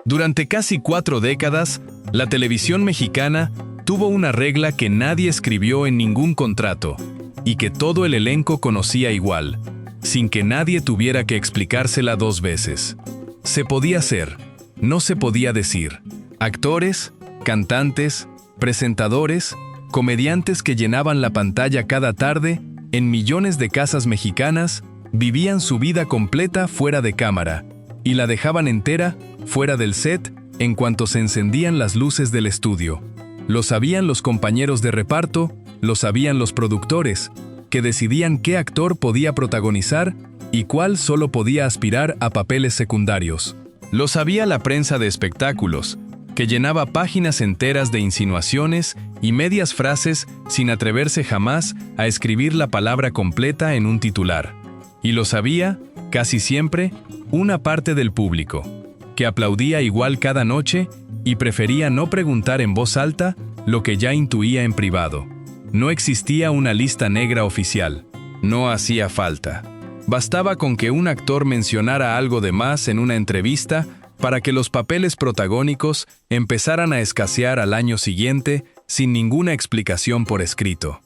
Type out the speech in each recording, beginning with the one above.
Durante casi 4 décadas, la televisión mexicana tuvo una regla que nadie escribió en ningún contrato y que todo el elenco conocía igual, sin que nadie tuviera que explicársela 2 veces. Se podía hacer, no se podía decir. Actores, cantantes, presentadores, comediantes que llenaban la pantalla cada tarde en millones de casas mexicanas vivían su vida completa fuera de cámara y la dejaban entera fuera del set en cuanto se encendían las luces del estudio. Lo sabían los compañeros de reparto, lo sabían los productores, que decidían qué actor podía protagonizar y cuál solo podía aspirar a papeles secundarios. Lo sabía la prensa de espectáculos, que llenaba páginas enteras de insinuaciones y medias frases sin atreverse jamás a escribir la palabra completa en un titular. Y lo sabía, casi siempre, una parte del público, que aplaudía igual cada noche y prefería no preguntar en voz alta lo que ya intuía en privado. No existía una lista negra oficial. No hacía falta. Bastaba con que un actor mencionara algo de más en una entrevista para que los papeles protagónicos empezaran a escasear al año siguiente sin ninguna explicación por escrito.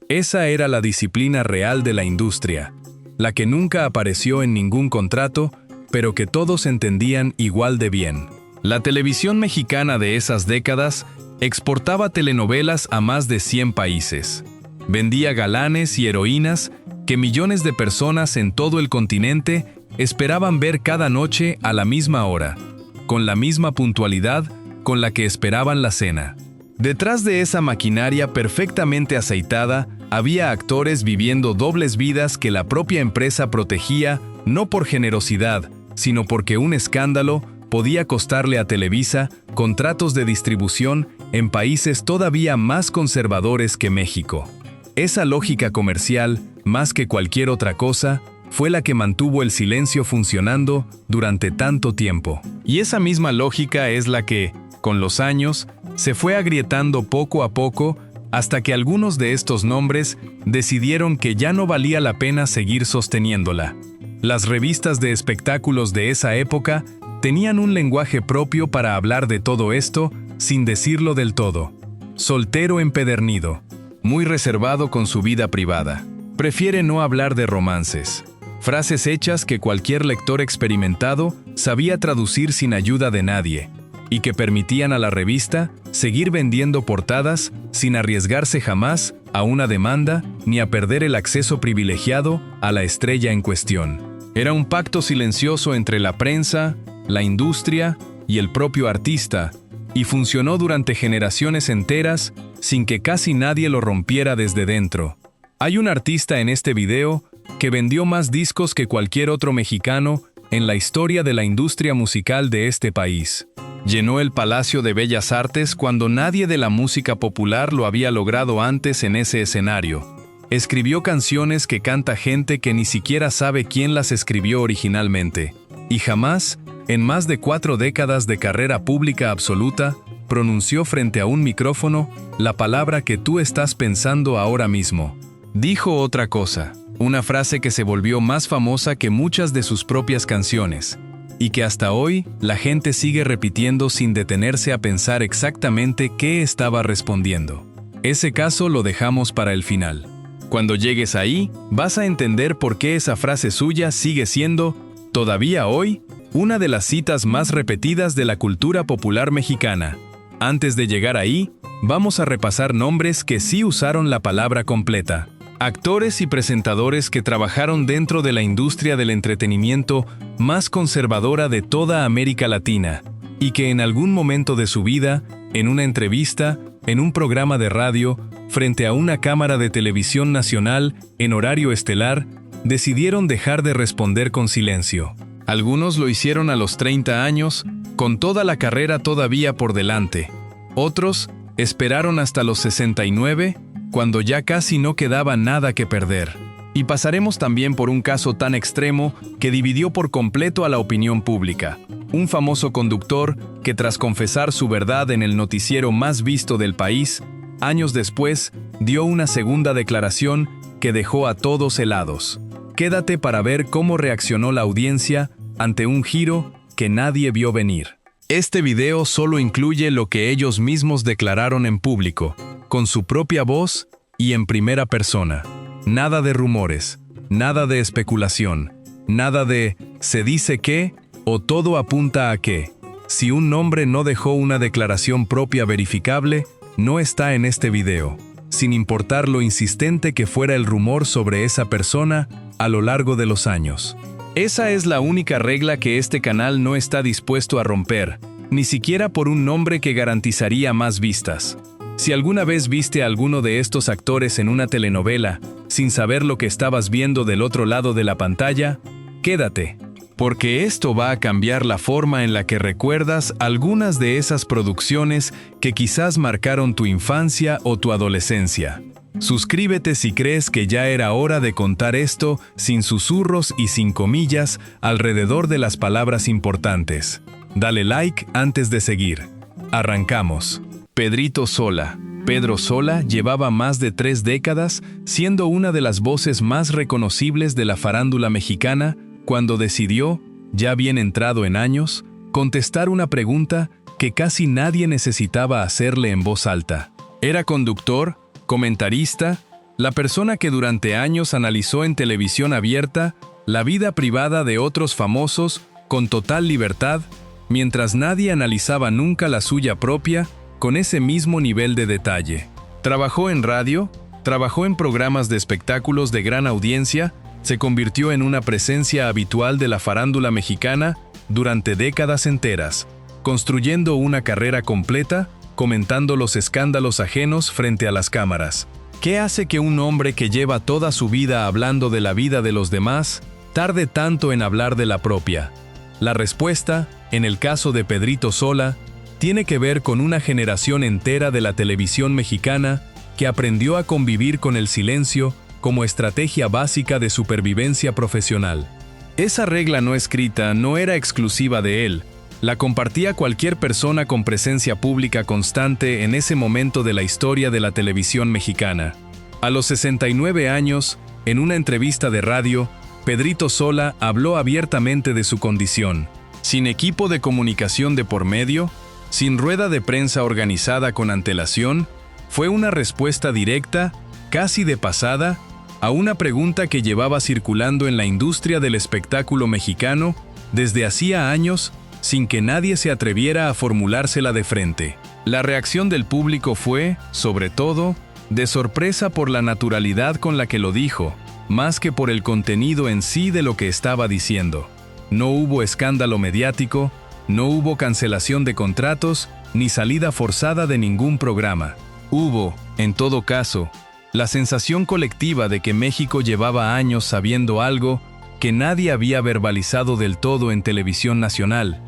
Esa era la disciplina real de la industria, la que nunca apareció en ningún contrato, pero que todos entendían igual de bien. La televisión mexicana de esas décadas exportaba telenovelas a más de 100 países. Vendía galanes y heroínas que millones de personas en todo el continente esperaban ver cada noche a la misma hora, con la misma puntualidad con la que esperaban la cena. Detrás de esa maquinaria perfectamente aceitada, había actores viviendo dobles vidas que la propia empresa protegía no por generosidad, sino porque un escándalo podía costarle a Televisa contratos de distribución en países todavía más conservadores que México. Esa lógica comercial, más que cualquier otra cosa, fue la que mantuvo el silencio funcionando durante tanto tiempo. Y esa misma lógica es la que, con los años, se fue agrietando poco a poco hasta que algunos de estos nombres decidieron que ya no valía la pena seguir sosteniéndola. Las revistas de espectáculos de esa época tenían un lenguaje propio para hablar de todo esto sin decirlo del todo. Soltero empedernido, muy reservado con su vida privada. Prefiere no hablar de romances. Frases hechas que cualquier lector experimentado sabía traducir sin ayuda de nadie, y que permitían a la revista seguir vendiendo portadas sin arriesgarse jamás a una demanda ni a perder el acceso privilegiado a la estrella en cuestión. Era un pacto silencioso entre la prensa, la industria y el propio artista, y funcionó durante generaciones enteras sin que casi nadie lo rompiera desde dentro. Hay un artista en este video que vendió más discos que cualquier otro mexicano en la historia de la industria musical de este país. Llenó el Palacio de Bellas Artes cuando nadie de la música popular lo había logrado antes en ese escenario. Escribió canciones que canta gente que ni siquiera sabe quién las escribió originalmente. Y jamás, en más de 4 décadas de carrera pública absoluta, pronunció frente a un micrófono la palabra que tú estás pensando ahora mismo. Dijo otra cosa, una frase que se volvió más famosa que muchas de sus propias canciones, y que hasta hoy la gente sigue repitiendo sin detenerse a pensar exactamente qué estaba respondiendo. Ese caso lo dejamos para el final. Cuando llegues ahí, vas a entender por qué esa frase suya sigue siendo, todavía hoy, una de las citas más repetidas de la cultura popular mexicana. Antes de llegar ahí, vamos a repasar nombres que sí usaron la palabra completa. Actores y presentadores que trabajaron dentro de la industria del entretenimiento más conservadora de toda América Latina, y que en algún momento de su vida, en una entrevista, en un programa de radio, frente a una cámara de televisión nacional, en horario estelar, decidieron dejar de responder con silencio. Algunos lo hicieron a los 30 años, con toda la carrera todavía por delante. Otros esperaron hasta los 69, cuando ya casi no quedaba nada que perder. Y pasaremos también por un caso tan extremo que dividió por completo a la opinión pública. Un famoso conductor que, tras confesar su verdad en el noticiero más visto del país, años después dio una segunda declaración que dejó a todos helados. Quédate para ver cómo reaccionó la audiencia ante un giro que nadie vio venir. Este video solo incluye lo que ellos mismos declararon en público, con su propia voz y en primera persona. Nada de rumores, nada de especulación, nada de «se dice que» o «todo apunta a que». Si un nombre no dejó una declaración propia verificable, no está en este video, sin importar lo insistente que fuera el rumor sobre esa persona a lo largo de los años. Esa es la única regla que este canal no está dispuesto a romper, ni siquiera por un nombre que garantizaría más vistas. Si alguna vez viste a alguno de estos actores en una telenovela, sin saber lo que estabas viendo del otro lado de la pantalla, quédate, porque esto va a cambiar la forma en la que recuerdas algunas de esas producciones que quizás marcaron tu infancia o tu adolescencia. Suscríbete si crees que ya era hora de contar esto sin susurros y sin comillas alrededor de las palabras importantes. Dale like antes de seguir. Arrancamos. Pedrito Sola. Pedro Sola llevaba más de 3 décadas siendo una de las voces más reconocibles de la farándula mexicana cuando decidió, ya bien entrado en años, contestar una pregunta que casi nadie necesitaba hacerle en voz alta. Era conductor, comentarista, la persona que durante años analizó en televisión abierta la vida privada de otros famosos con total libertad, mientras nadie analizaba nunca la suya propia con ese mismo nivel de detalle. Trabajó en radio, trabajó en programas de espectáculos de gran audiencia, se convirtió en una presencia habitual de la farándula mexicana durante décadas enteras, construyendo una carrera completa, comentando los escándalos ajenos frente a las cámaras. ¿Qué hace que un hombre que lleva toda su vida hablando de la vida de los demás tarde tanto en hablar de la propia? La respuesta, en el caso de Pedrito Sola, tiene que ver con una generación entera de la televisión mexicana que aprendió a convivir con el silencio como estrategia básica de supervivencia profesional. Esa regla no escrita no era exclusiva de él, la compartía cualquier persona con presencia pública constante en ese momento de la historia de la televisión mexicana. A los 69 años, en una entrevista de radio, Pedrito Sola habló abiertamente de su condición. Sin equipo de comunicación de por medio, sin rueda de prensa organizada con antelación, fue una respuesta directa, casi de pasada, a una pregunta que llevaba circulando en la industria del espectáculo mexicano desde hacía años, sin que nadie se atreviera a formulársela de frente. La reacción del público fue, sobre todo, de sorpresa por la naturalidad con la que lo dijo, más que por el contenido en sí de lo que estaba diciendo. No hubo escándalo mediático, no hubo cancelación de contratos, ni salida forzada de ningún programa. Hubo, en todo caso, la sensación colectiva de que México llevaba años sabiendo algo que nadie había verbalizado del todo en televisión nacional,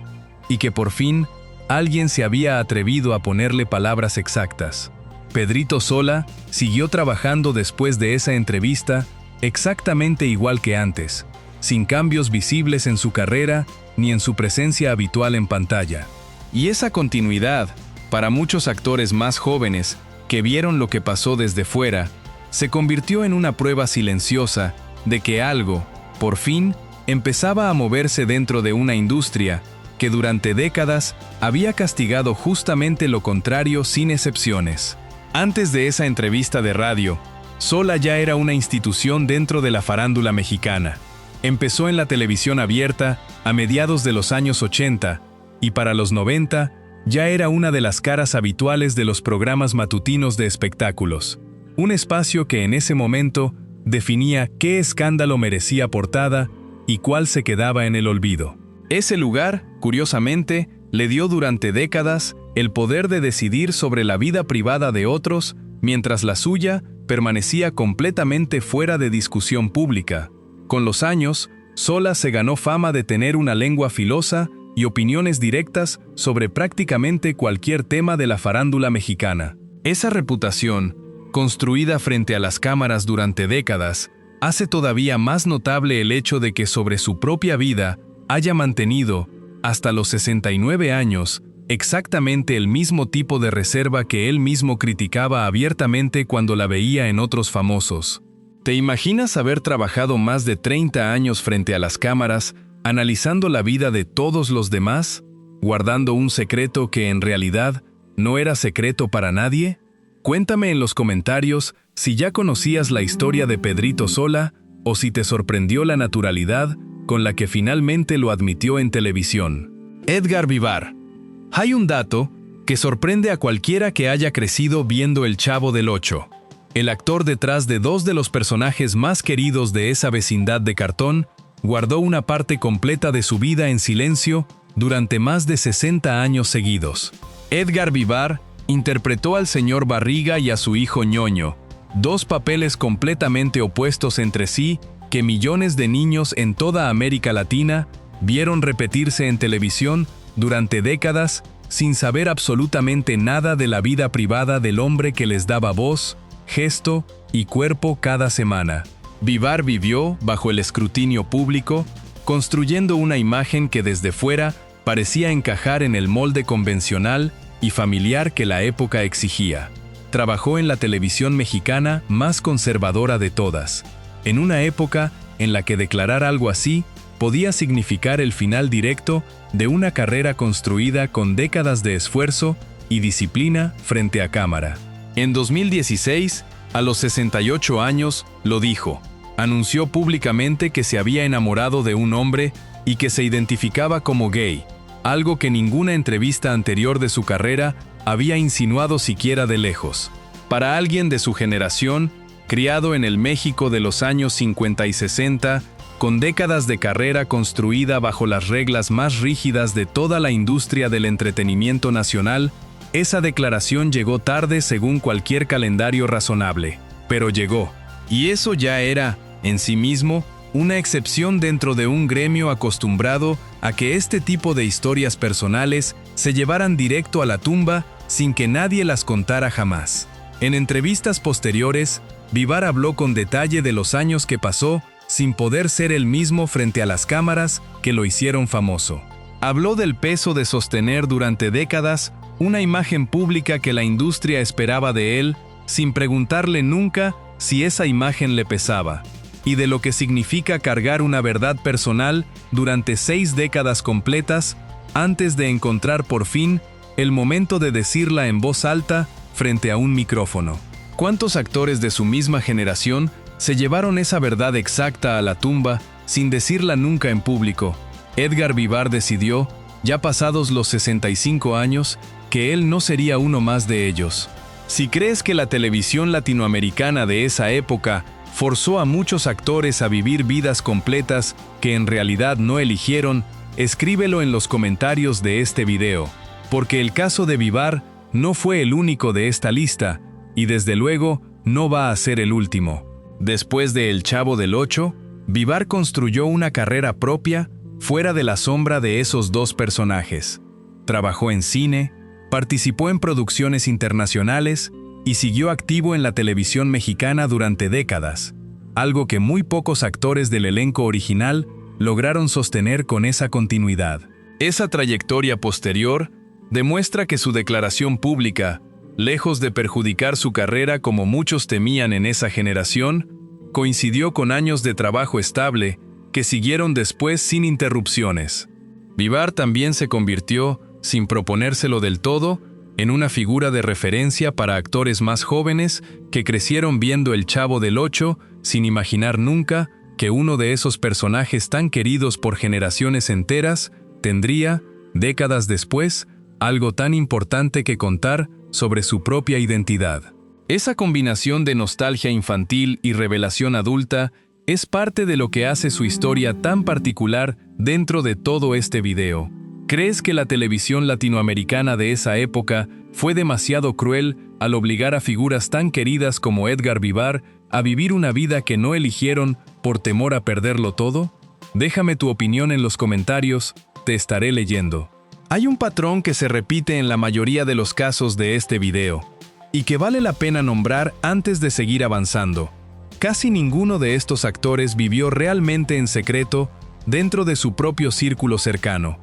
y que por fin alguien se había atrevido a ponerle palabras exactas. Pedrito Sola siguió trabajando después de esa entrevista exactamente igual que antes, sin cambios visibles en su carrera ni en su presencia habitual en pantalla. Y esa continuidad, para muchos actores más jóvenes que vieron lo que pasó desde fuera, se convirtió en una prueba silenciosa de que algo, por fin, empezaba a moverse dentro de una industria que durante décadas había castigado justamente lo contrario sin excepciones. Antes de esa entrevista de radio, Sola ya era una institución dentro de la farándula mexicana. Empezó en la televisión abierta a mediados de los años 80 y para los 90 ya era una de las caras habituales de los programas matutinos de espectáculos. Un espacio que en ese momento definía qué escándalo merecía portada y cuál se quedaba en el olvido. Ese lugar, curiosamente, le dio durante décadas el poder de decidir sobre la vida privada de otros, mientras la suya permanecía completamente fuera de discusión pública. Con los años, Sola se ganó fama de tener una lengua filosa y opiniones directas sobre prácticamente cualquier tema de la farándula mexicana. Esa reputación, construida frente a las cámaras durante décadas, hace todavía más notable el hecho de que sobre su propia vida haya mantenido, hasta los 69 años, exactamente el mismo tipo de reserva que él mismo criticaba abiertamente cuando la veía en otros famosos. ¿Te imaginas haber trabajado más de 30 años frente a las cámaras, analizando la vida de todos los demás? guardando un secreto que en realidad no era secreto para nadie? Cuéntame en los comentarios si ya conocías la historia de Pedrito Sola o si te sorprendió la naturalidad con la que finalmente lo admitió en televisión. Edgar Vivar. Hay un dato que sorprende a cualquiera que haya crecido viendo El Chavo del Ocho. El actor detrás de dos de los personajes más queridos de esa vecindad de cartón guardó una parte completa de su vida en silencio durante más de 60 años seguidos. Edgar Vivar interpretó al señor Barriga y a su hijo Ñoño, dos papeles completamente opuestos entre sí que millones de niños en toda América Latina vieron repetirse en televisión durante décadas sin saber absolutamente nada de la vida privada del hombre que les daba voz, gesto y cuerpo cada semana. Vivar vivió bajo el escrutinio público, construyendo una imagen que desde fuera parecía encajar en el molde convencional y familiar que la época exigía. Trabajó en la televisión mexicana más conservadora de todas, en una época en la que declarar algo así podía significar el final directo de una carrera construida con décadas de esfuerzo y disciplina frente a cámara. En 2016, a los 68 años, lo dijo. Anunció públicamente que se había enamorado de un hombre y que se identificaba como gay, algo que ninguna entrevista anterior de su carrera había insinuado siquiera de lejos. Para alguien de su generación, criado en el México de los años 50 y 60, con décadas de carrera construida bajo las reglas más rígidas de toda la industria del entretenimiento nacional, esa declaración llegó tarde según cualquier calendario razonable, pero llegó. Y eso ya era, en sí mismo, una excepción dentro de un gremio acostumbrado a que este tipo de historias personales se llevaran directo a la tumba sin que nadie las contara jamás. En entrevistas posteriores, Vivar habló con detalle de los años que pasó sin poder ser el mismo frente a las cámaras que lo hicieron famoso. Habló del peso de sostener durante décadas una imagen pública que la industria esperaba de él, sin preguntarle nunca si esa imagen le pesaba, y de lo que significa cargar una verdad personal durante 6 décadas completas antes de encontrar por fin el momento de decirla en voz alta frente a un micrófono. ¿Cuántos actores de su misma generación se llevaron esa verdad exacta a la tumba sin decirla nunca en público? Edgar Vivar decidió, ya pasados los 65 años, que él no sería uno más de ellos. Si crees que la televisión latinoamericana de esa época forzó a muchos actores a vivir vidas completas que en realidad no eligieron, escríbelo en los comentarios de este video, porque el caso de Vivar no fue el único de esta lista, y desde luego no va a ser el último. Después de El Chavo del Ocho, Vivar construyó una carrera propia fuera de la sombra de esos dos personajes. Trabajó en cine, participó en producciones internacionales y siguió activo en la televisión mexicana durante décadas, algo que muy pocos actores del elenco original lograron sostener con esa continuidad. Esa trayectoria posterior demuestra que su declaración pública, lejos de perjudicar su carrera como muchos temían en esa generación, coincidió con años de trabajo estable que siguieron después sin interrupciones. Vivar también se convirtió, sin proponérselo del todo, en una figura de referencia para actores más jóvenes que crecieron viendo El Chavo del Ocho sin imaginar nunca que uno de esos personajes tan queridos por generaciones enteras tendría, décadas después, algo tan importante que contar sobre su propia identidad. Esa combinación de nostalgia infantil y revelación adulta es parte de lo que hace su historia tan particular dentro de todo este video. ¿Crees que la televisión latinoamericana de esa época fue demasiado cruel al obligar a figuras tan queridas como Edgar Vivar a vivir una vida que no eligieron por temor a perderlo todo? Déjame tu opinión en los comentarios, te estaré leyendo. Hay un patrón que se repite en la mayoría de los casos de este video, y que vale la pena nombrar antes de seguir avanzando. Casi ninguno de estos actores vivió realmente en secreto dentro de su propio círculo cercano.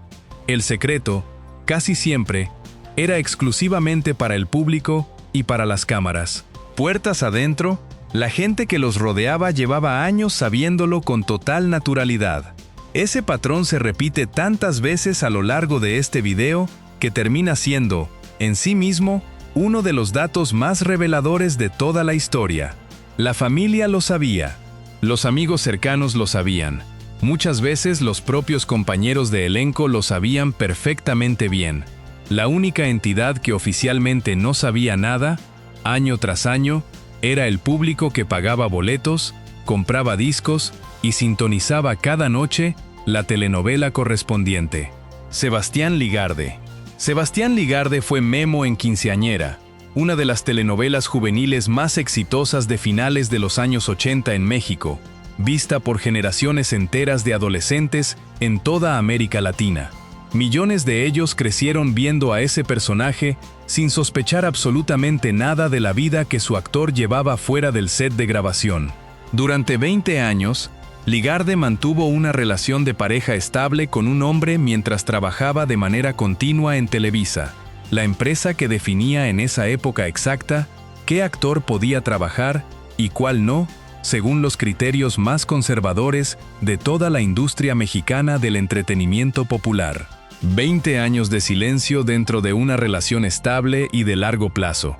El secreto, casi siempre, era exclusivamente para el público y para las cámaras. Puertas adentro, la gente que los rodeaba llevaba años sabiéndolo con total naturalidad. Ese patrón se repite tantas veces a lo largo de este video que termina siendo, en sí mismo, uno de los datos más reveladores de toda la historia. La familia lo sabía. Los amigos cercanos lo sabían. Muchas veces los propios compañeros de elenco lo sabían perfectamente bien. La única entidad que oficialmente no sabía nada, año tras año, era el público que pagaba boletos, compraba discos y sintonizaba cada noche la telenovela correspondiente. Sebastián Ligarde. Sebastián Ligarde fue Memo en Quinceañera, una de las telenovelas juveniles más exitosas de finales de los años 80 en México, vista por generaciones enteras de adolescentes en toda América Latina. Millones de ellos crecieron viendo a ese personaje sin sospechar absolutamente nada de la vida que su actor llevaba fuera del set de grabación. Durante 20 años, Ligarde mantuvo una relación de pareja estable con un hombre mientras trabajaba de manera continua en Televisa, la empresa que definía en esa época exacta qué actor podía trabajar y cuál no, según los criterios más conservadores de toda la industria mexicana del entretenimiento popular. 20 años de silencio dentro de una relación estable y de largo plazo.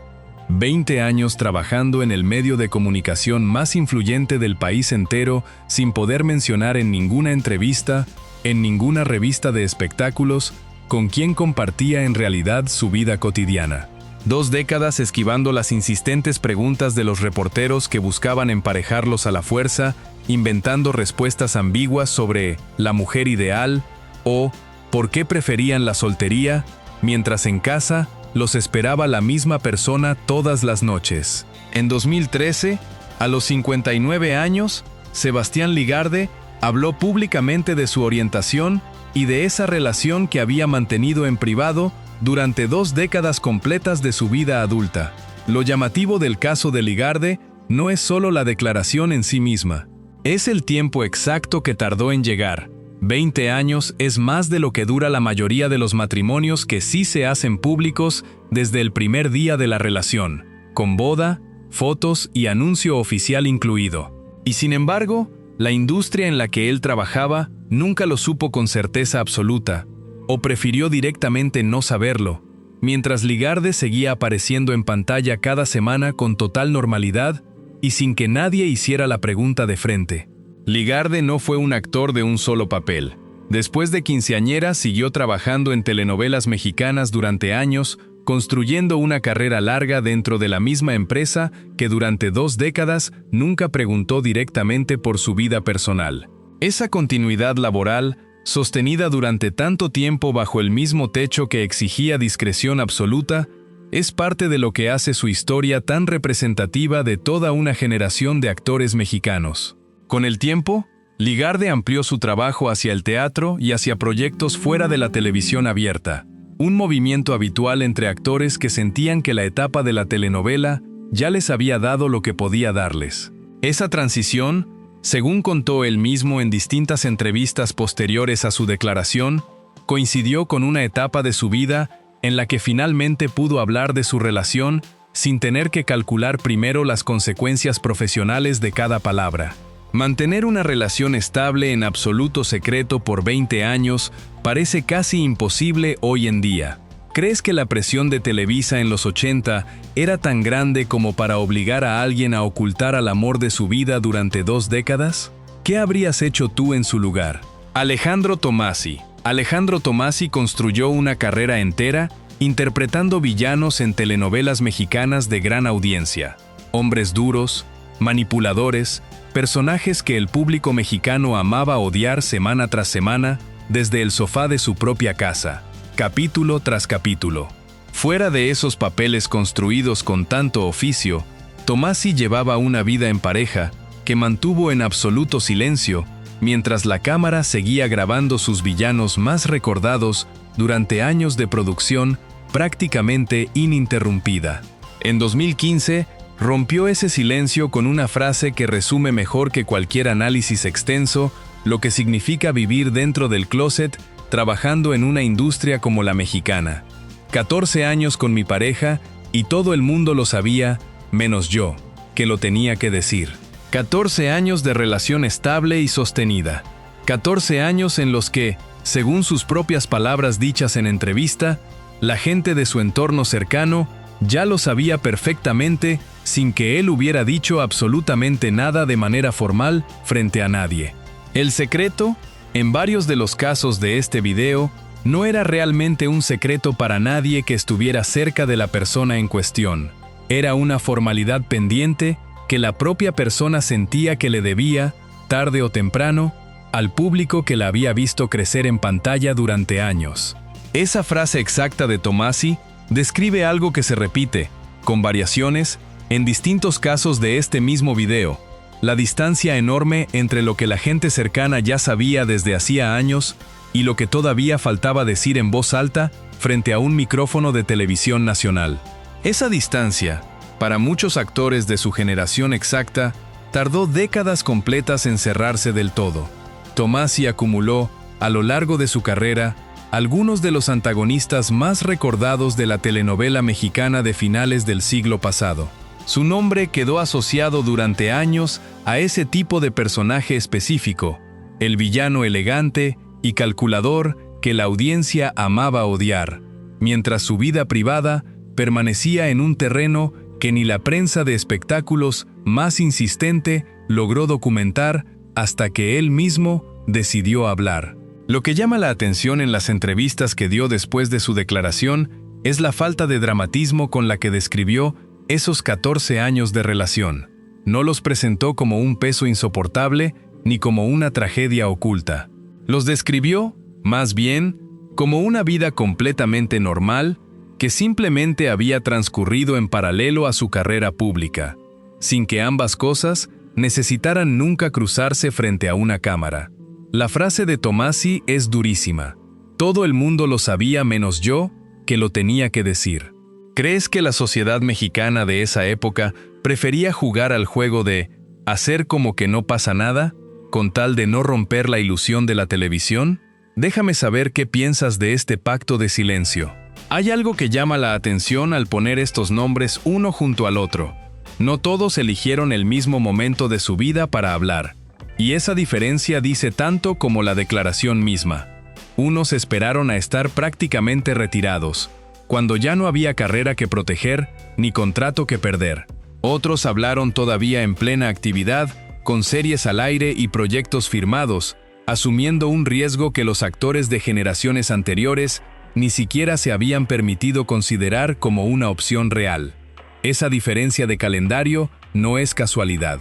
20 años trabajando en el medio de comunicación más influyente del país entero sin poder mencionar en ninguna entrevista, en ninguna revista de espectáculos, con quien compartía en realidad su vida cotidiana. 2 décadas esquivando las insistentes preguntas de los reporteros que buscaban emparejarlos a la fuerza, inventando respuestas ambiguas sobre la mujer ideal o por qué preferían la soltería, mientras en casa los esperaba la misma persona todas las noches. En 2013, a los 59 años, Sebastián Ligarde habló públicamente de su orientación y de esa relación que había mantenido en privado durante 2 décadas completas de su vida adulta. Lo llamativo del caso de Ligarde no es solo la declaración en sí misma, es el tiempo exacto que tardó en llegar. 20 años es más de lo que dura la mayoría de los matrimonios que sí se hacen públicos desde el primer día de la relación, con boda, fotos y anuncio oficial incluido. Y sin embargo, la industria en la que él trabajaba nunca lo supo con certeza absoluta, o prefirió directamente no saberlo, mientras Ligarde seguía apareciendo en pantalla cada semana con total normalidad y sin que nadie hiciera la pregunta de frente. Ligarde no fue un actor de un solo papel. Después de Quinceañera siguió trabajando en telenovelas mexicanas durante años, construyendo una carrera larga dentro de la misma empresa que durante 2 décadas nunca preguntó directamente por su vida personal. Esa continuidad laboral, sostenida durante tanto tiempo bajo el mismo techo que exigía discreción absoluta, es parte de lo que hace su historia tan representativa de toda una generación de actores mexicanos. Con el tiempo, Ligarde amplió su trabajo hacia el teatro y hacia proyectos fuera de la televisión abierta, un movimiento habitual entre actores que sentían que la etapa de la telenovela ya les había dado lo que podía darles. Esa transición, según contó él mismo en distintas entrevistas posteriores a su declaración, coincidió con una etapa de su vida en la que finalmente pudo hablar de su relación sin tener que calcular primero las consecuencias profesionales de cada palabra. Mantener una relación estable en absoluto secreto por 20 años parece casi imposible hoy en día. ¿Crees que la presión de Televisa en los 80 era tan grande como para obligar a alguien a ocultar al amor de su vida durante 2 décadas? ¿Qué habrías hecho tú en su lugar? Alejandro Tommasi. Alejandro Tommasi construyó una carrera entera interpretando villanos en telenovelas mexicanas de gran audiencia. Hombres duros, manipuladores, personajes que el público mexicano amaba odiar semana tras semana desde el sofá de su propia casa, capítulo tras capítulo. Fuera de esos papeles construidos con tanto oficio, Tommasi llevaba una vida en pareja que mantuvo en absoluto silencio mientras la cámara seguía grabando sus villanos más recordados durante años de producción prácticamente ininterrumpida. En 2015, rompió ese silencio con una frase que resume mejor que cualquier análisis extenso lo que significa vivir dentro del closet trabajando en una industria como la mexicana. 14 años con mi pareja y todo el mundo lo sabía, menos yo, que lo tenía que decir. 14 años de relación estable y sostenida. 14 años en los que, según sus propias palabras dichas en entrevista, la gente de su entorno cercano ya lo sabía perfectamente sin que él hubiera dicho absolutamente nada de manera formal frente a nadie. El secreto, en varios de los casos de este video, no era realmente un secreto para nadie que estuviera cerca de la persona en cuestión. Era una formalidad pendiente que la propia persona sentía que le debía, tarde o temprano, al público que la había visto crecer en pantalla durante años. Esa frase exacta de Tommasi describe algo que se repite, con variaciones, en distintos casos de este mismo video: la distancia enorme entre lo que la gente cercana ya sabía desde hacía años y lo que todavía faltaba decir en voz alta frente a un micrófono de televisión nacional. Esa distancia, para muchos actores de su generación exacta, tardó décadas completas en cerrarse del todo. Tommasi acumuló, a lo largo de su carrera, algunos de los antagonistas más recordados de la telenovela mexicana de finales del siglo pasado. Su nombre quedó asociado durante años a ese tipo de personaje específico, el villano elegante y calculador que la audiencia amaba odiar, mientras su vida privada permanecía en un terreno que ni la prensa de espectáculos más insistente logró documentar hasta que él mismo decidió hablar. Lo que llama la atención en las entrevistas que dio después de su declaración es la falta de dramatismo con la que describió esos 14 años de relación. No los presentó como un peso insoportable ni como una tragedia oculta. Los describió, más bien, como una vida completamente normal que simplemente había transcurrido en paralelo a su carrera pública, sin que ambas cosas necesitaran nunca cruzarse frente a una cámara. La frase de Tommasi es durísima. Todo el mundo lo sabía menos yo, que lo tenía que decir. ¿Crees que la sociedad mexicana de esa época prefería jugar al juego de hacer como que no pasa nada, con tal de no romper la ilusión de la televisión? Déjame saber qué piensas de este pacto de silencio. Hay algo que llama la atención al poner estos nombres uno junto al otro. No todos eligieron el mismo momento de su vida para hablar, y esa diferencia dice tanto como la declaración misma. Unos esperaron a estar prácticamente retirados, cuando ya no había carrera que proteger ni contrato que perder. Otros hablaron todavía en plena actividad, con series al aire y proyectos firmados, asumiendo un riesgo que los actores de generaciones anteriores ni siquiera se habían permitido considerar como una opción real. Esa diferencia de calendario no es casualidad.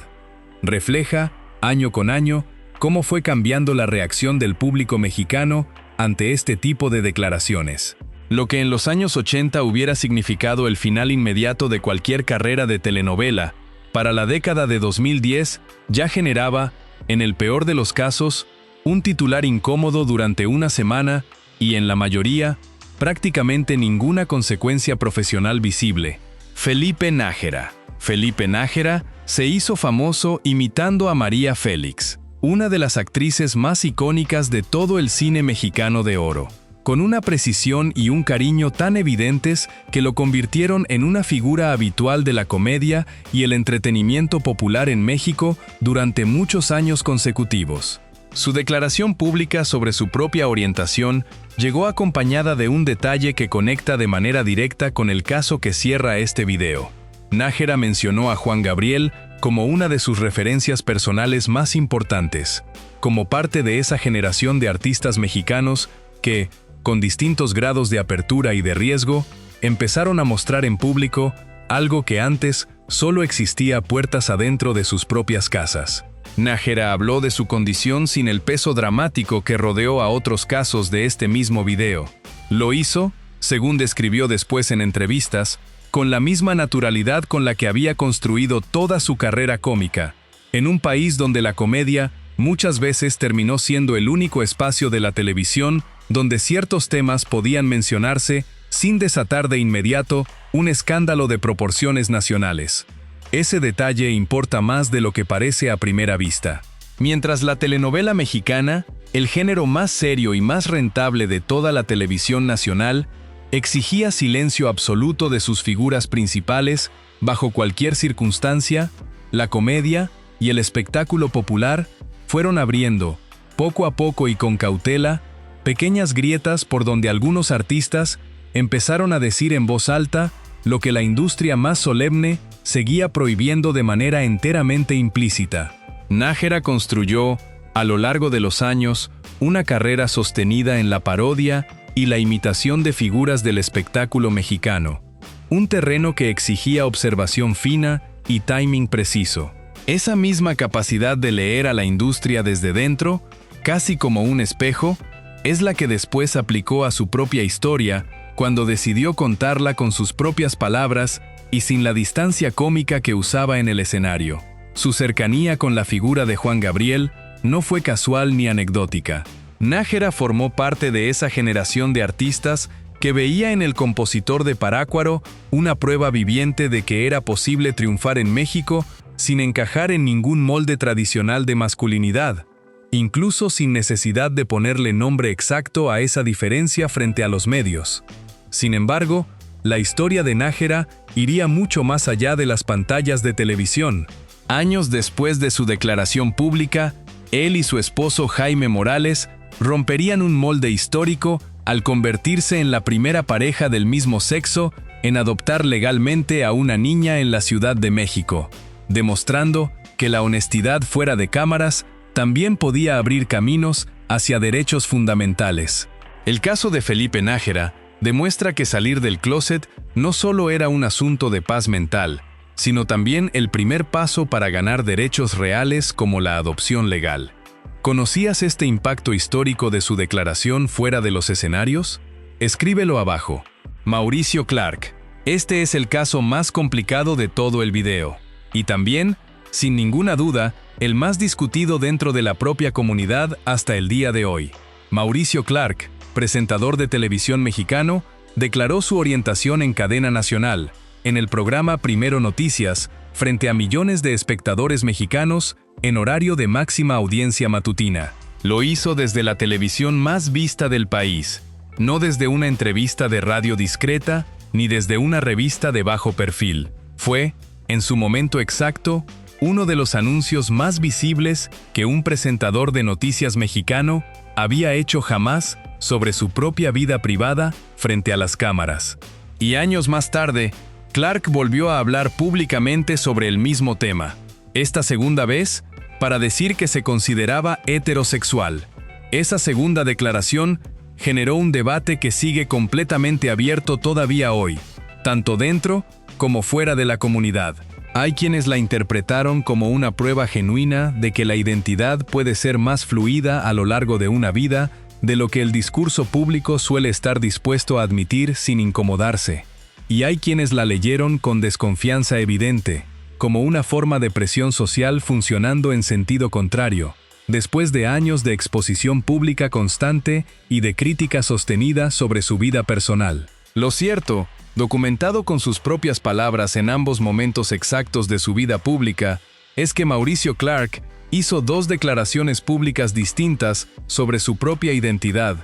Refleja, año con año, cómo fue cambiando la reacción del público mexicano ante este tipo de declaraciones. Lo que en los años 80 hubiera significado el final inmediato de cualquier carrera de telenovela, para la década de 2010 ya generaba, en el peor de los casos, un titular incómodo durante una semana y, en la mayoría, prácticamente ninguna consecuencia profesional visible. Felipe Nájera. Felipe Nájera se hizo famoso imitando a María Félix, una de las actrices más icónicas de todo el cine mexicano de oro, con una precisión y un cariño tan evidentes que lo convirtieron en una figura habitual de la comedia y el entretenimiento popular en México durante muchos años consecutivos. Su declaración pública sobre su propia orientación llegó acompañada de un detalle que conecta de manera directa con el caso que cierra este video. Nájera mencionó a Juan Gabriel como una de sus referencias personales más importantes, como parte de esa generación de artistas mexicanos que, con distintos grados de apertura y de riesgo, empezaron a mostrar en público algo que antes solo existía puertas adentro de sus propias casas. Nájera habló de su condición sin el peso dramático que rodeó a otros casos de este mismo video. Lo hizo, según describió después en entrevistas, con la misma naturalidad con la que había construido toda su carrera cómica, en un país donde la comedia muchas veces terminó siendo el único espacio de la televisión donde ciertos temas podían mencionarse sin desatar de inmediato un escándalo de proporciones nacionales. Ese detalle importa más de lo que parece a primera vista. Mientras la telenovela mexicana, el género más serio y más rentable de toda la televisión nacional, exigía silencio absoluto de sus figuras principales bajo cualquier circunstancia, la comedia y el espectáculo popular fueron abriendo, Poco a poco y con cautela, pequeñas grietas por donde algunos artistas empezaron a decir en voz alta lo que la industria más solemne seguía prohibiendo de manera enteramente implícita. Nájera construyó, a lo largo de los años, una carrera sostenida en la parodia y la imitación de figuras del espectáculo mexicano, un terreno que exigía observación fina y timing preciso. Esa misma capacidad de leer a la industria desde dentro, casi como un espejo, es la que después aplicó a su propia historia cuando decidió contarla con sus propias palabras y sin la distancia cómica que usaba en el escenario. Su cercanía con la figura de Juan Gabriel no fue casual ni anecdótica. Nájera formó parte de esa generación de artistas que veía en el compositor de Parácuaro una prueba viviente de que era posible triunfar en México sin encajar en ningún molde tradicional de masculinidad, incluso sin necesidad de ponerle nombre exacto a esa diferencia frente a los medios. Sin embargo, la historia de Nájera iría mucho más allá de las pantallas de televisión. Años después de su declaración pública, él y su esposo Jaime Morales romperían un molde histórico al convertirse en la primera pareja del mismo sexo en adoptar legalmente a una niña en la Ciudad de México, demostrando que la honestidad fuera de cámaras también podía abrir caminos hacia derechos fundamentales. El caso de Felipe Nájera demuestra que salir del closet no solo era un asunto de paz mental, sino también el primer paso para ganar derechos reales como la adopción legal. ¿Conocías este impacto histórico de su declaración fuera de los escenarios? Escríbelo abajo. Mauricio Clark. Este es el caso más complicado de todo el video. Y también, sin ninguna duda, el más discutido dentro de la propia comunidad hasta el día de hoy. Mauricio Clark, presentador de televisión mexicano, declaró su orientación en cadena nacional, en el programa Primero Noticias, frente a millones de espectadores mexicanos, en horario de máxima audiencia matutina. Lo hizo desde la televisión más vista del país, no desde una entrevista de radio discreta, ni desde una revista de bajo perfil. Fue, en su momento exacto, uno de los anuncios más visibles que un presentador de noticias mexicano había hecho jamás sobre su propia vida privada frente a las cámaras. Y años más tarde, Clark volvió a hablar públicamente sobre el mismo tema, esta segunda vez para decir que se consideraba heterosexual. Esa segunda declaración generó un debate que sigue completamente abierto todavía hoy, tanto dentro como fuera de la comunidad. Hay quienes la interpretaron como una prueba genuina de que la identidad puede ser más fluida a lo largo de una vida de lo que el discurso público suele estar dispuesto a admitir sin incomodarse. Y hay quienes la leyeron con desconfianza evidente, como una forma de presión social funcionando en sentido contrario, después de años de exposición pública constante y de crítica sostenida sobre su vida personal. Lo cierto, documentado con sus propias palabras en ambos momentos exactos de su vida pública, es que Mauricio Clark hizo dos declaraciones públicas distintas sobre su propia identidad,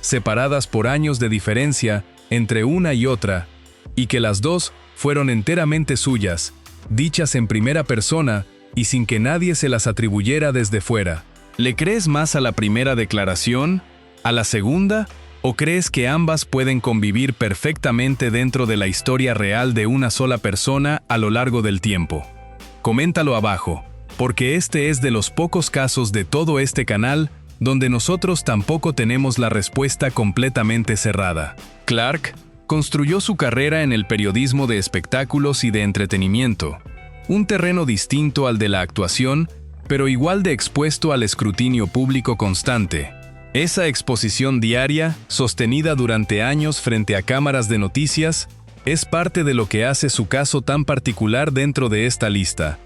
separadas por años de diferencia entre una y otra, y que las dos fueron enteramente suyas, dichas en primera persona y sin que nadie se las atribuyera desde fuera. ¿Le crees más a la primera declaración, a la segunda, o crees que ambas pueden convivir perfectamente dentro de la historia real de una sola persona a lo largo del tiempo? Coméntalo abajo, porque este es de los pocos casos de todo este canal donde nosotros tampoco tenemos la respuesta completamente cerrada. Clark construyó su carrera en el periodismo de espectáculos y de entretenimiento, un terreno distinto al de la actuación, pero igual de expuesto al escrutinio público constante. Esa exposición diaria, sostenida durante años frente a cámaras de noticias, es parte de lo que hace su caso tan particular dentro de esta lista.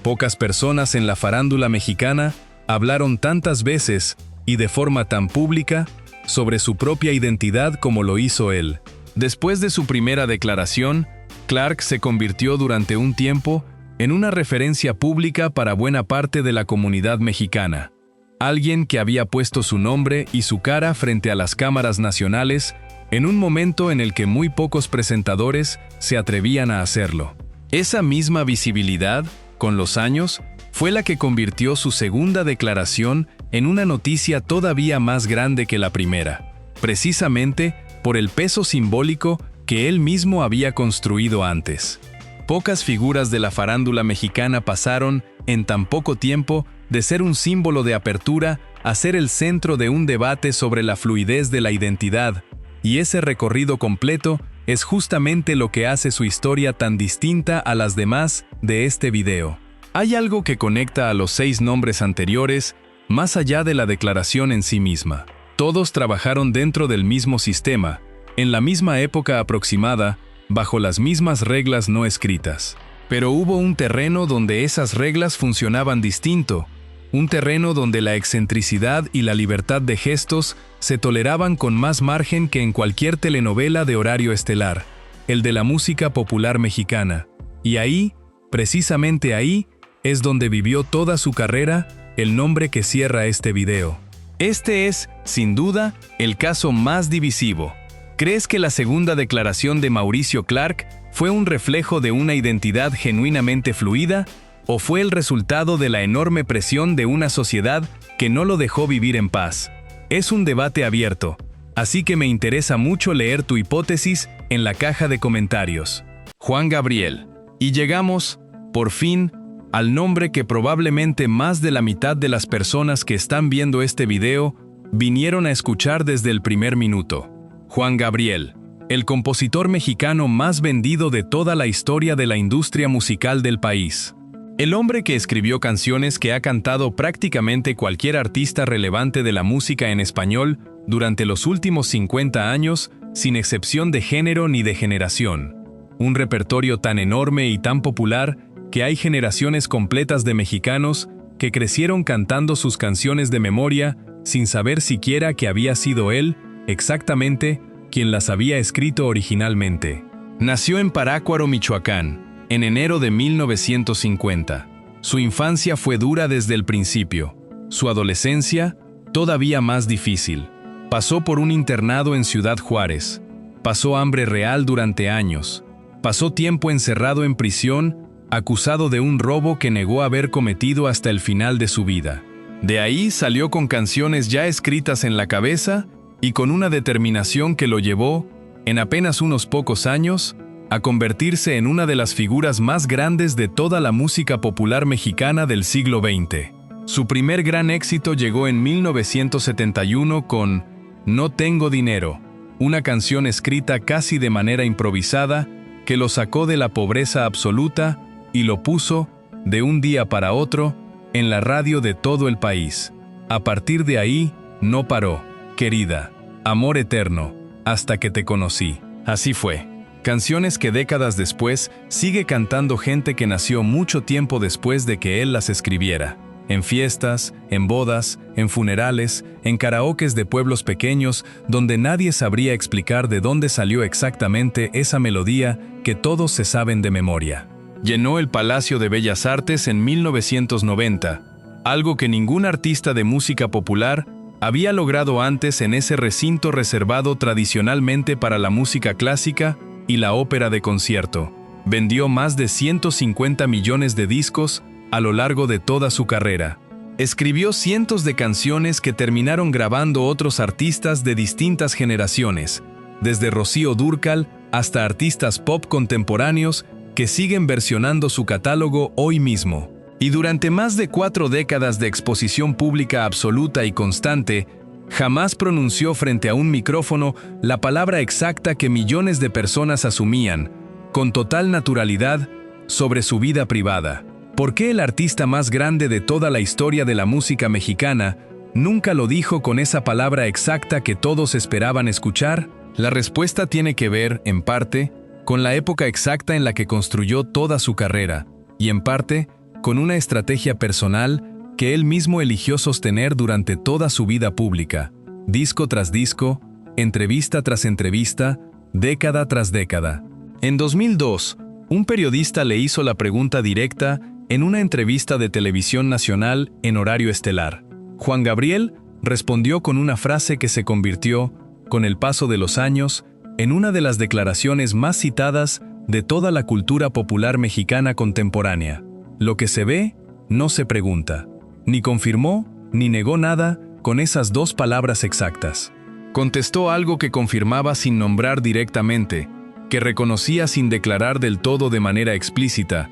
Pocas personas en la farándula mexicana hablaron tantas veces, y de forma tan pública, sobre su propia identidad como lo hizo él. Después de su primera declaración, Clark se convirtió durante un tiempo en una referencia pública para buena parte de la comunidad mexicana. Alguien que había puesto su nombre y su cara frente a las cámaras nacionales en un momento en el que muy pocos presentadores se atrevían a hacerlo. Esa misma visibilidad, con los años, fue la que convirtió su segunda declaración en una noticia todavía más grande que la primera, precisamente por el peso simbólico que él mismo había construido antes. Pocas figuras de la farándula mexicana pasaron, en tan poco tiempo, de ser un símbolo de apertura a ser el centro de un debate sobre la fluidez de la identidad, y ese recorrido completo es justamente lo que hace su historia tan distinta a las demás de este video. Hay algo que conecta a los 6 nombres anteriores, más allá de la declaración en sí misma. Todos trabajaron dentro del mismo sistema, en la misma época aproximada, bajo las mismas reglas no escritas. Pero hubo un terreno donde esas reglas funcionaban distinto, un terreno donde la excentricidad y la libertad de gestos se toleraban con más margen que en cualquier telenovela de horario estelar, el de la música popular mexicana. Y ahí, precisamente ahí, es donde vivió toda su carrera, el nombre que cierra este video. Este es, sin duda, el caso más divisivo. ¿Crees que la segunda declaración de Mauricio Clark fue un reflejo de una identidad genuinamente fluida, o fue el resultado de la enorme presión de una sociedad que no lo dejó vivir en paz? Es un debate abierto, así que me interesa mucho leer tu hipótesis en la caja de comentarios. Juan Gabriel. Y llegamos, por fin, al nombre que probablemente más de la mitad de las personas que están viendo este video vinieron a escuchar desde el primer minuto. Juan Gabriel, el compositor mexicano más vendido de toda la historia de la industria musical del país. El hombre que escribió canciones que ha cantado prácticamente cualquier artista relevante de la música en español durante los últimos 50 años, sin excepción de género ni de generación. Un repertorio tan enorme y tan popular que hay generaciones completas de mexicanos que crecieron cantando sus canciones de memoria sin saber siquiera que había sido él, exactamente, quien las había escrito originalmente. Nació en Parácuaro, Michoacán, en enero de 1950. Su infancia fue dura desde el principio. Su adolescencia, todavía más difícil. Pasó por un internado en Ciudad Juárez. Pasó hambre real durante años. Pasó tiempo encerrado en prisión, acusado de un robo que negó haber cometido hasta el final de su vida. De ahí salió con canciones ya escritas en la cabeza y con una determinación que lo llevó, en apenas unos pocos años, a convertirse en una de las figuras más grandes de toda la música popular mexicana del siglo XX. Su primer gran éxito llegó en 1971 con No tengo dinero, una canción escrita casi de manera improvisada que lo sacó de la pobreza absoluta y lo puso, de un día para otro, en la radio de todo el país. A partir de ahí, no paró. Querida, amor eterno, hasta que te conocí. Así fue. Canciones que décadas después sigue cantando gente que nació mucho tiempo después de que él las escribiera. En fiestas, en bodas, en funerales, en karaokes de pueblos pequeños, donde nadie sabría explicar de dónde salió exactamente esa melodía que todos se saben de memoria. Llenó el Palacio de Bellas Artes en 1990, algo que ningún artista de música popular había logrado antes en ese recinto reservado tradicionalmente para la música clásica y la ópera de concierto. Vendió más de 150 millones de discos a lo largo de toda su carrera. Escribió cientos de canciones que terminaron grabando otros artistas de distintas generaciones, desde Rocío Dúrcal hasta artistas pop contemporáneos que siguen versionando su catálogo hoy mismo. Y durante más de 4 décadas de exposición pública absoluta y constante, jamás pronunció frente a un micrófono la palabra exacta que millones de personas asumían, con total naturalidad, sobre su vida privada. ¿Por qué el artista más grande de toda la historia de la música mexicana nunca lo dijo con esa palabra exacta que todos esperaban escuchar? La respuesta tiene que ver, en parte, con la época exacta en la que construyó toda su carrera, y en parte, con una estrategia personal que él mismo eligió sostener durante toda su vida pública, disco tras disco, entrevista tras entrevista, década tras década. En 2002, un periodista le hizo la pregunta directa en una entrevista de televisión nacional en horario estelar. Juan Gabriel respondió con una frase que se convirtió, con el paso de los años, en una de las declaraciones más citadas de toda la cultura popular mexicana contemporánea. Lo que se ve, no se pregunta. Ni confirmó, ni negó nada con esas dos palabras exactas. Contestó algo que confirmaba sin nombrar directamente, que reconocía sin declarar del todo de manera explícita,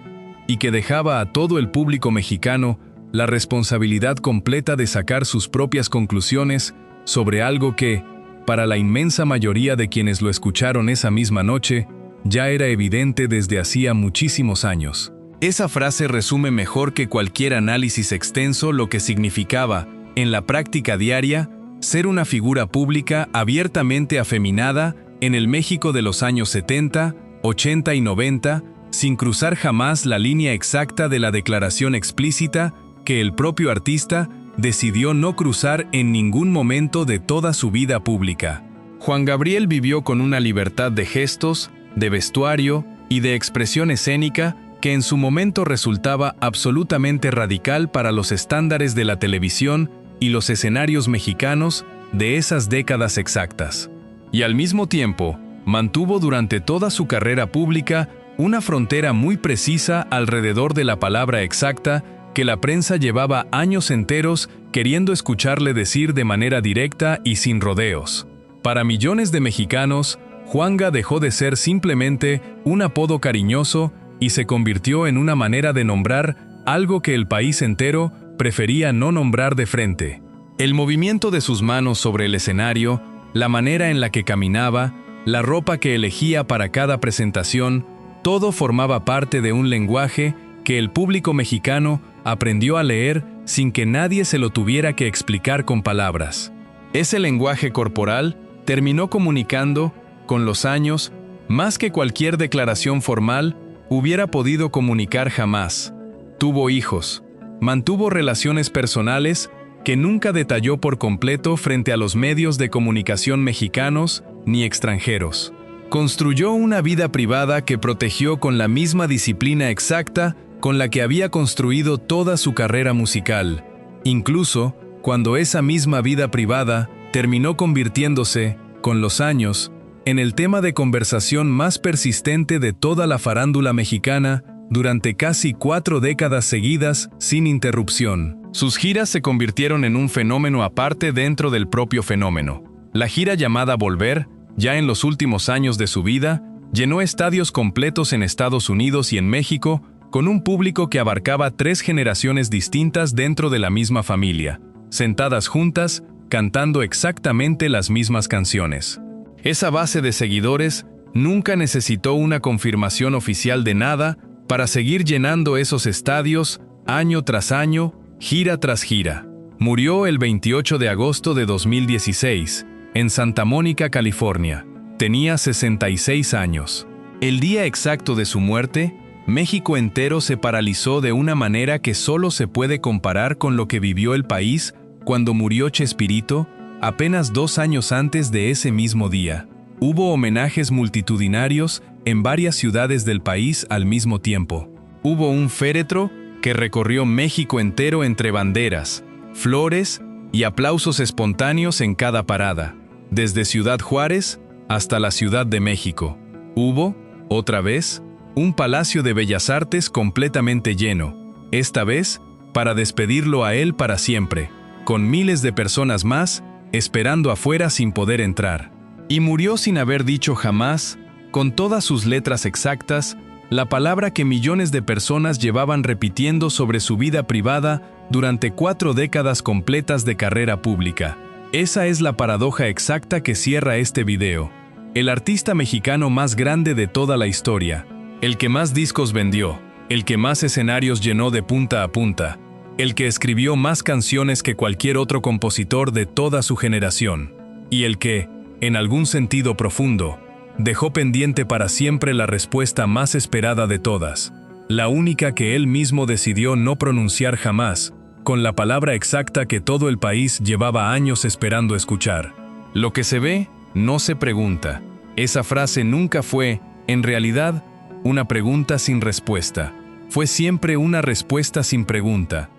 y que dejaba a todo el público mexicano la responsabilidad completa de sacar sus propias conclusiones sobre algo que, para la inmensa mayoría de quienes lo escucharon esa misma noche, ya era evidente desde hacía muchísimos años. Esa frase resume mejor que cualquier análisis extenso lo que significaba, en la práctica diaria, ser una figura pública abiertamente afeminada en el México de los años 70, 80 y 90, sin cruzar jamás la línea exacta de la declaración explícita que el propio artista decidió no cruzar en ningún momento de toda su vida pública. Juan Gabriel vivió con una libertad de gestos, de vestuario y de expresión escénica que en su momento resultaba absolutamente radical para los estándares de la televisión y los escenarios mexicanos de esas décadas exactas. Y al mismo tiempo, mantuvo durante toda su carrera pública una frontera muy precisa alrededor de la palabra exacta que la prensa llevaba años enteros queriendo escucharle decir de manera directa y sin rodeos. Para millones de mexicanos, Juanga dejó de ser simplemente un apodo cariñoso y se convirtió en una manera de nombrar algo que el país entero prefería no nombrar de frente. El movimiento de sus manos sobre el escenario, la manera en la que caminaba, la ropa que elegía para cada presentación, todo formaba parte de un lenguaje que el público mexicano aprendió a leer sin que nadie se lo tuviera que explicar con palabras. Ese lenguaje corporal terminó comunicando, con los años, más que cualquier declaración formal hubiera podido comunicar jamás. Tuvo hijos, mantuvo relaciones personales que nunca detalló por completo frente a los medios de comunicación mexicanos ni extranjeros. Construyó una vida privada que protegió con la misma disciplina exacta con la que había construido toda su carrera musical, incluso cuando esa misma vida privada terminó convirtiéndose, con los años, en el tema de conversación más persistente de toda la farándula mexicana durante casi 4 décadas seguidas sin interrupción. Sus giras se convirtieron en un fenómeno aparte dentro del propio fenómeno. La gira llamada Volver, ya en los últimos años de su vida, llenó estadios completos en Estados Unidos y en México, con un público que abarcaba 3 generaciones distintas dentro de la misma familia, sentadas juntas, cantando exactamente las mismas canciones. Esa base de seguidores nunca necesitó una confirmación oficial de nada para seguir llenando esos estadios año tras año, gira tras gira. Murió el 28 de agosto de 2016, en Santa Mónica, California. Tenía 66 años. El día exacto de su muerte, México entero se paralizó de una manera que solo se puede comparar con lo que vivió el país cuando murió Chespirito, apenas 2 años antes de ese mismo día. Hubo homenajes multitudinarios en varias ciudades del país al mismo tiempo. Hubo un féretro que recorrió México entero entre banderas, flores y aplausos espontáneos en cada parada, desde Ciudad Juárez hasta la Ciudad de México. Hubo, otra vez, un Palacio de Bellas Artes completamente lleno, esta vez para despedirlo a él para siempre, con miles de personas más esperando afuera sin poder entrar. Y murió sin haber dicho jamás, con todas sus letras exactas, la palabra que millones de personas llevaban repitiendo sobre su vida privada durante 4 décadas completas de carrera pública. Esa es la paradoja exacta que cierra este video. El artista mexicano más grande de toda la historia, el que más discos vendió, el que más escenarios llenó de punta a punta, el que escribió más canciones que cualquier otro compositor de toda su generación, y el que, en algún sentido profundo, dejó pendiente para siempre la respuesta más esperada de todas, la única que él mismo decidió no pronunciar jamás, con la palabra exacta que todo el país llevaba años esperando escuchar. Lo que se ve, no se pregunta. Esa frase nunca fue, en realidad, una pregunta sin respuesta. Fue siempre una respuesta sin pregunta,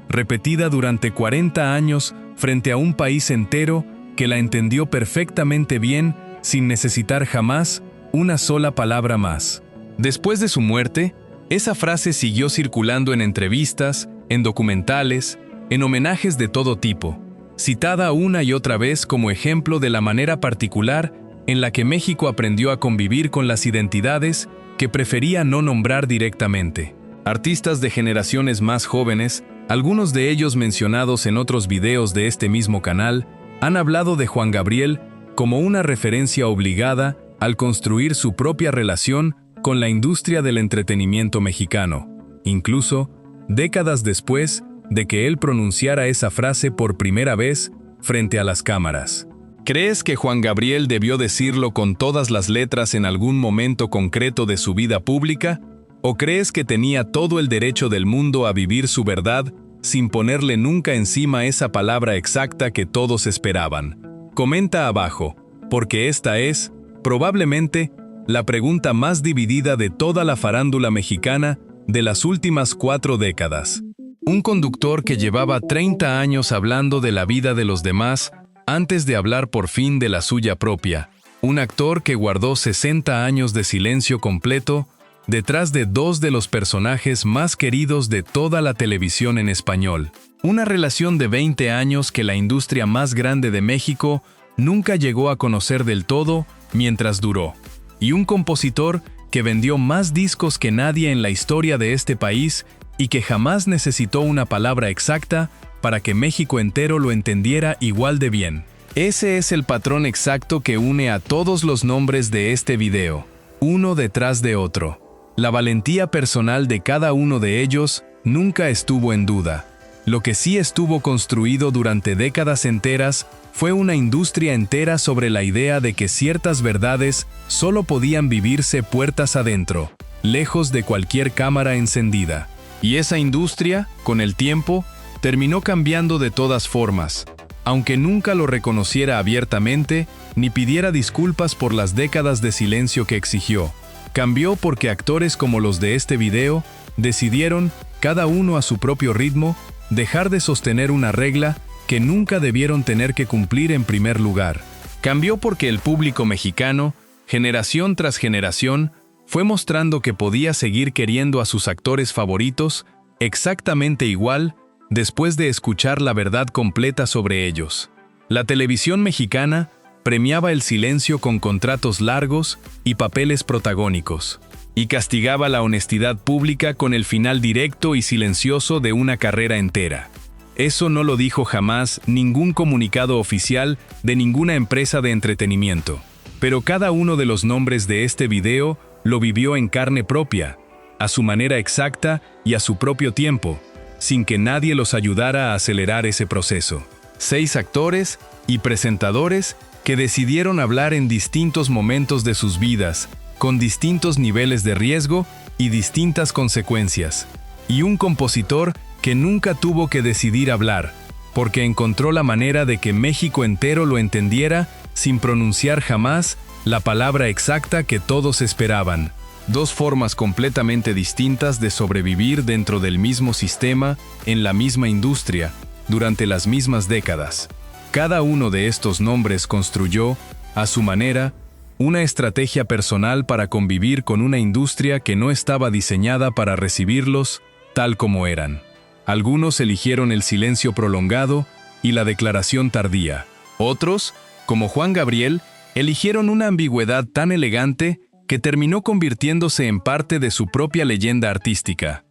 repetida durante 40 años frente a un país entero que la entendió perfectamente bien sin necesitar jamás una sola palabra más. Después de su muerte, esa frase siguió circulando en entrevistas, en documentales, en homenajes de todo tipo, citada una y otra vez como ejemplo de la manera particular en la que México aprendió a convivir con las identidades que prefería no nombrar directamente. Artistas de generaciones más jóvenes, algunos de ellos mencionados en otros videos de este mismo canal, han hablado de Juan Gabriel como una referencia obligada al construir su propia relación con la industria del entretenimiento mexicano, incluso décadas después de que él pronunciara esa frase por primera vez frente a las cámaras. ¿Crees que Juan Gabriel debió decirlo con todas las letras en algún momento concreto de su vida pública? ¿O crees que tenía todo el derecho del mundo a vivir su verdad sin ponerle nunca encima esa palabra exacta que todos esperaban? Comenta abajo, porque esta es, probablemente, la pregunta más dividida de toda la farándula mexicana de las últimas 4 décadas. Un conductor que llevaba 30 años hablando de la vida de los demás antes de hablar por fin de la suya propia. Un actor que guardó 60 años de silencio completo detrás de 2 de los personajes más queridos de toda la televisión en español. Una relación de 20 años que la industria más grande de México nunca llegó a conocer del todo mientras duró. Y un compositor que vendió más discos que nadie en la historia de este país y que jamás necesitó una palabra exacta para que México entero lo entendiera igual de bien. Ese es el patrón exacto que une a todos los nombres de este video, uno detrás de otro. La valentía personal de cada uno de ellos nunca estuvo en duda. Lo que sí estuvo construido durante décadas enteras fue una industria entera sobre la idea de que ciertas verdades solo podían vivirse puertas adentro, lejos de cualquier cámara encendida. Y esa industria, con el tiempo, terminó cambiando de todas formas, aunque nunca lo reconociera abiertamente ni pidiera disculpas por las décadas de silencio que exigió. Cambió porque actores como los de este video decidieron, cada uno a su propio ritmo, dejar de sostener una regla que nunca debieron tener que cumplir en primer lugar. Cambió porque el público mexicano, generación tras generación, fue mostrando que podía seguir queriendo a sus actores favoritos exactamente igual después de escuchar la verdad completa sobre ellos. La televisión mexicana premiaba el silencio con contratos largos y papeles protagónicos, y castigaba la honestidad pública con el final directo y silencioso de una carrera entera. Eso no lo dijo jamás ningún comunicado oficial de ninguna empresa de entretenimiento, pero cada uno de los nombres de este video lo vivió en carne propia, a su manera exacta y a su propio tiempo, sin que nadie los ayudara a acelerar ese proceso. 6 actores y presentadores que decidieron hablar en distintos momentos de sus vidas, con distintos niveles de riesgo y distintas consecuencias. Y un compositor que nunca tuvo que decidir hablar, porque encontró la manera de que México entero lo entendiera sin pronunciar jamás la palabra exacta que todos esperaban. 2 formas completamente distintas de sobrevivir dentro del mismo sistema, en la misma industria, durante las mismas décadas. Cada uno de estos nombres construyó, a su manera, una estrategia personal para convivir con una industria que no estaba diseñada para recibirlos tal como eran. Algunos eligieron el silencio prolongado y la declaración tardía. Otros, como Juan Gabriel, eligieron una ambigüedad tan elegante que terminó convirtiéndose en parte de su propia leyenda artística.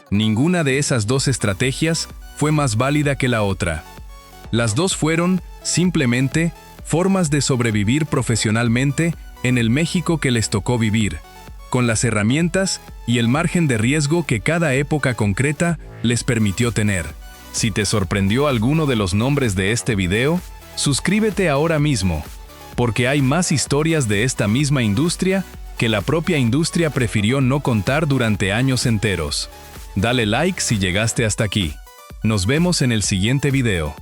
Ninguna de esas 2 estrategias fue más válida que la otra. Las 2 fueron, simplemente, formas de sobrevivir profesionalmente en el México que les tocó vivir, con las herramientas y el margen de riesgo que cada época concreta les permitió tener. Si te sorprendió alguno de los nombres de este video, suscríbete ahora mismo, porque hay más historias de esta misma industria que la propia industria prefirió no contar durante años enteros. Dale like si llegaste hasta aquí. Nos vemos en el siguiente video.